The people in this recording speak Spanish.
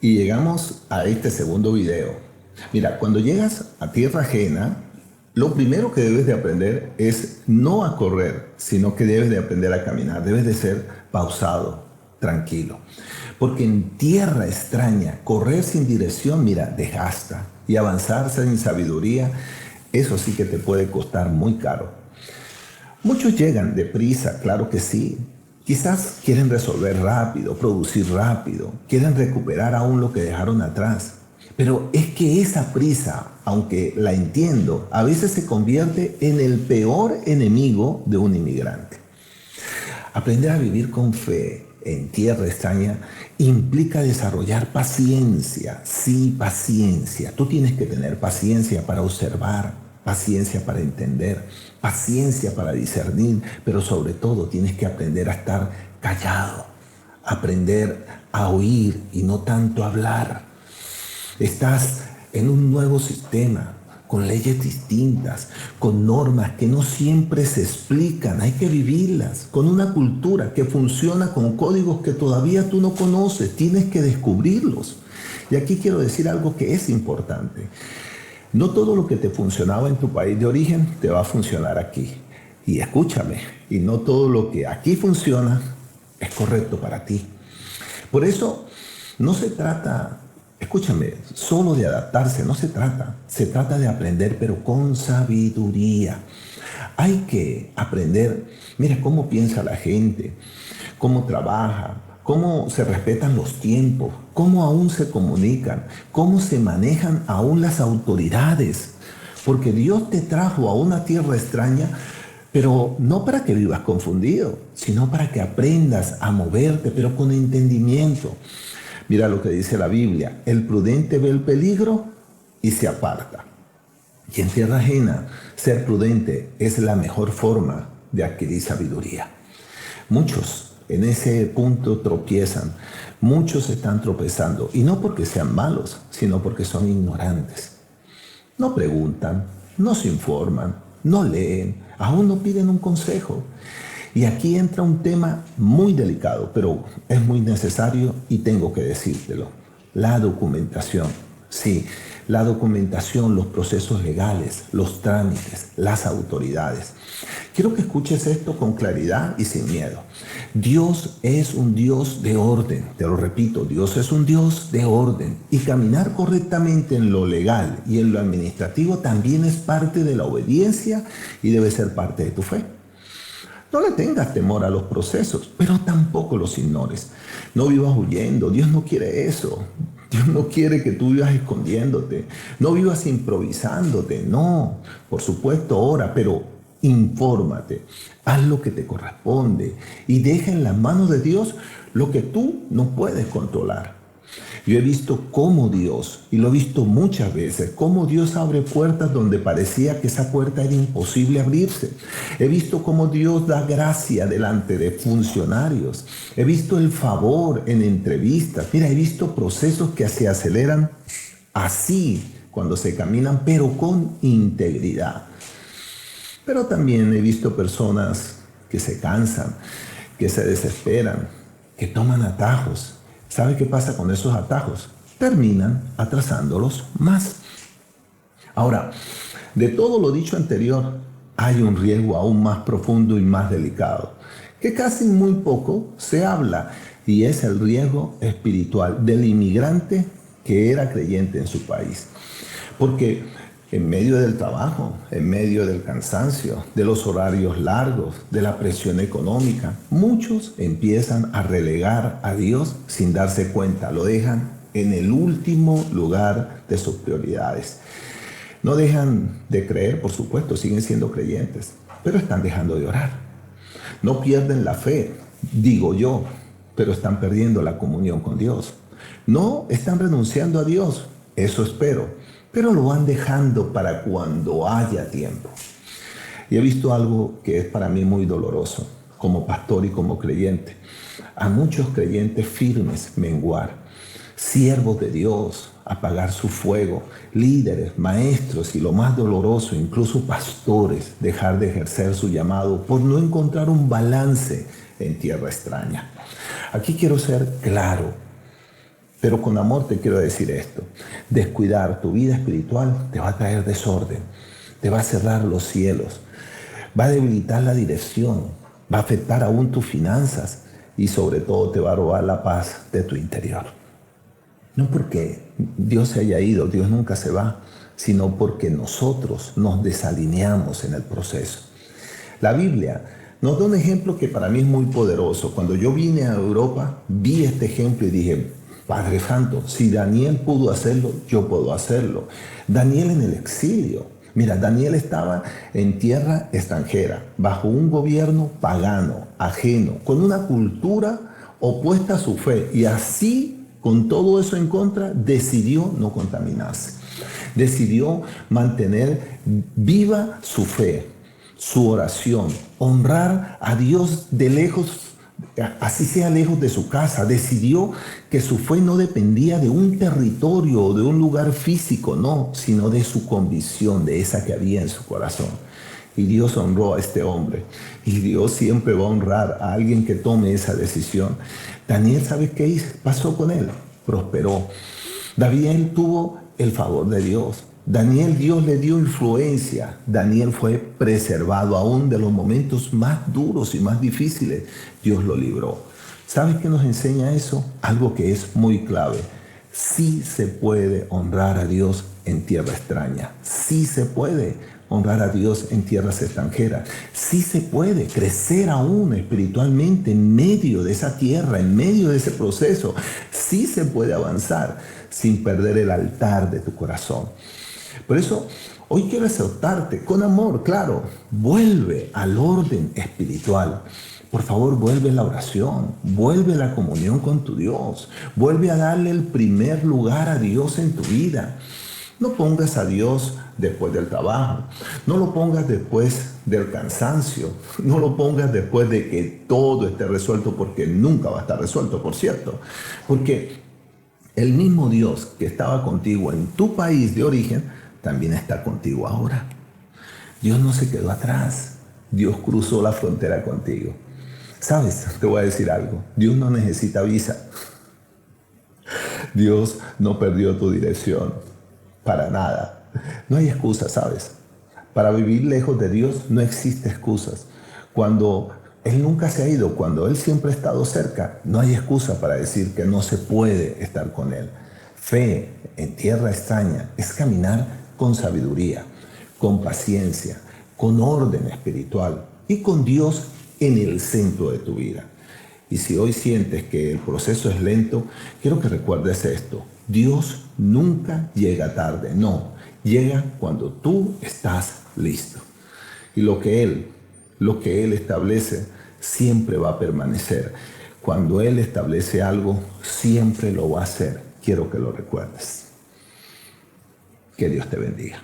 Y llegamos a este segundo video. Mira, cuando llegas a tierra ajena, lo primero que debes de aprender es no a correr, sino que debes de aprender a caminar. Debes de ser pausado, tranquilo. Porque en tierra extraña, correr sin dirección, mira, desgasta. Y avanzar sin sabiduría, eso sí que te puede costar muy caro. Muchos llegan deprisa, claro que sí. Quizás quieren resolver rápido, producir rápido, quieren recuperar aún lo que dejaron atrás. Pero es que esa prisa, aunque la entiendo, a veces se convierte en el peor enemigo de un inmigrante. Aprender a vivir con fe en tierra extraña implica desarrollar paciencia. Sí, paciencia. Tú tienes que tener paciencia para observar, paciencia para entender, paciencia para discernir, pero sobre todo tienes que aprender a estar callado, aprender a oír y no tanto hablar. Estás en un nuevo sistema, con leyes distintas, con normas que no siempre se explican, hay que vivirlas, con una cultura que funciona con códigos que todavía tú no conoces, tienes que descubrirlos. Y aquí quiero decir algo que es importante. No todo lo que te funcionaba en tu país de origen te va a funcionar aquí. Y escúchame, y no todo lo que aquí funciona es correcto para ti. Por eso no se trata, escúchame, solo de adaptarse, no se trata. Se trata de aprender, pero con sabiduría. Hay que aprender, mira cómo piensa la gente, cómo trabaja, cómo se respetan los tiempos, cómo aún se comunican, cómo se manejan aún las autoridades. Porque Dios te trajo a una tierra extraña, pero no para que vivas confundido, sino para que aprendas a moverte, pero con entendimiento. Mira lo que dice la Biblia: el prudente ve el peligro y se aparta. Y en tierra ajena, ser prudente es la mejor forma de adquirir sabiduría. Muchos en ese punto tropiezan, muchos están tropezando, y no porque sean malos, sino porque son ignorantes. No preguntan, no se informan, no leen, aún no piden un consejo. Y aquí entra un tema muy delicado, pero es muy necesario y tengo que decírtelo. La documentación. Sí, la documentación, los procesos legales, los trámites, las autoridades. Quiero que escuches esto con claridad y sin miedo. Dios es un Dios de orden. Te lo repito, Dios es un Dios de orden. Y caminar correctamente en lo legal y en lo administrativo también es parte de la obediencia y debe ser parte de tu fe. No le tengas temor a los procesos, pero tampoco los ignores. No vivas huyendo, Dios no quiere eso. Dios no quiere que tú vivas escondiéndote, no vivas improvisándote, no. Por supuesto, ora, pero infórmate, haz lo que te corresponde y deja en las manos de Dios lo que tú no puedes controlar. Yo he visto cómo Dios, y lo he visto muchas veces, cómo Dios abre puertas donde parecía que esa puerta era imposible abrirse. He visto cómo Dios da gracia delante de funcionarios. He visto el favor en entrevistas. Mira, he visto procesos que se aceleran así cuando se caminan, pero con integridad. Pero también he visto personas que se cansan, que se desesperan, que toman atajos. ¿Sabe qué pasa con esos atajos? Terminan atrasándolos más. Ahora, de todo lo dicho anterior, hay un riesgo aún más profundo y más delicado, que casi muy poco se habla, y es el riesgo espiritual del inmigrante que era creyente en su país. Porque en medio del trabajo, en medio del cansancio, de los horarios largos, de la presión económica, muchos empiezan a relegar a Dios sin darse cuenta. Lo dejan en el último lugar de sus prioridades. No dejan de creer, por supuesto, siguen siendo creyentes, pero están dejando de orar. No pierden la fe, digo yo, pero están perdiendo la comunión con Dios. No están renunciando a Dios, eso espero, pero lo van dejando para cuando haya tiempo. Y he visto algo que es para mí muy doloroso, como pastor y como creyente. A muchos creyentes firmes menguar, siervos de Dios apagar su fuego, líderes, maestros y lo más doloroso, incluso pastores, dejar de ejercer su llamado por no encontrar un balance en tierra extraña. Aquí quiero ser claro. Pero con amor te quiero decir esto. Descuidar tu vida espiritual te va a traer desorden, te va a cerrar los cielos, va a debilitar la dirección, va a afectar aún tus finanzas y sobre todo te va a robar la paz de tu interior. No porque Dios se haya ido, Dios nunca se va, sino porque nosotros nos desalineamos en el proceso. La Biblia nos da un ejemplo que para mí es muy poderoso. Cuando yo vine a Europa, vi este ejemplo y dije, Padre Santo, si Daniel pudo hacerlo, yo puedo hacerlo. Daniel en el exilio. Mira, Daniel estaba en tierra extranjera, bajo un gobierno pagano, ajeno, con una cultura opuesta a su fe. Y así, con todo eso en contra, decidió no contaminarse. Decidió mantener viva su fe, su oración, honrar a Dios de lejos, así sea lejos de su casa. Decidió que su fe no dependía de un territorio o de un lugar físico, no, sino de su convicción, de esa que había en su corazón. Y Dios honró a este hombre. Y Dios siempre va a honrar a alguien que tome esa decisión. Daniel, ¿sabes qué pasó con él? Prosperó. Daniel tuvo el favor de Dios. Daniel, Dios le dio influencia. Daniel fue preservado aún de los momentos más duros y más difíciles. Dios lo libró. ¿Sabes qué nos enseña eso? Algo que es muy clave. Sí se puede honrar a Dios en tierra extraña. Sí se puede honrar a Dios en tierras extranjeras. Sí se puede crecer aún espiritualmente en medio de esa tierra, en medio de ese proceso. Sí se puede avanzar sin perder el altar de tu corazón. Por eso, hoy quiero exhortarte con amor, claro, vuelve al orden espiritual. Por favor, vuelve a la oración, vuelve a la comunión con tu Dios, vuelve a darle el primer lugar a Dios en tu vida. No pongas a Dios después del trabajo, no lo pongas después del cansancio, no lo pongas después de que todo esté resuelto, porque nunca va a estar resuelto, por cierto. Porque el mismo Dios que estaba contigo en tu país de origen, también está contigo ahora. Dios no se quedó atrás, Dios cruzó la frontera contigo. ¿Sabes? Te voy a decir algo, Dios no necesita visa. Dios no perdió tu dirección, para nada. No hay excusas, ¿sabes? Para vivir lejos de Dios no existe excusas. Cuando Él nunca se ha ido, cuando Él siempre ha estado cerca, no hay excusa para decir que no se puede estar con Él. Fe en tierra extraña es caminar con sabiduría, con paciencia, con orden espiritual y con Dios en el centro de tu vida. Y si hoy sientes que el proceso es lento, quiero que recuerdes esto. Dios nunca llega tarde, no, llega cuando tú estás listo. Y lo que Él establece siempre va a permanecer. Cuando Él establece algo, siempre lo va a hacer. Quiero que lo recuerdes. Que Dios te bendiga.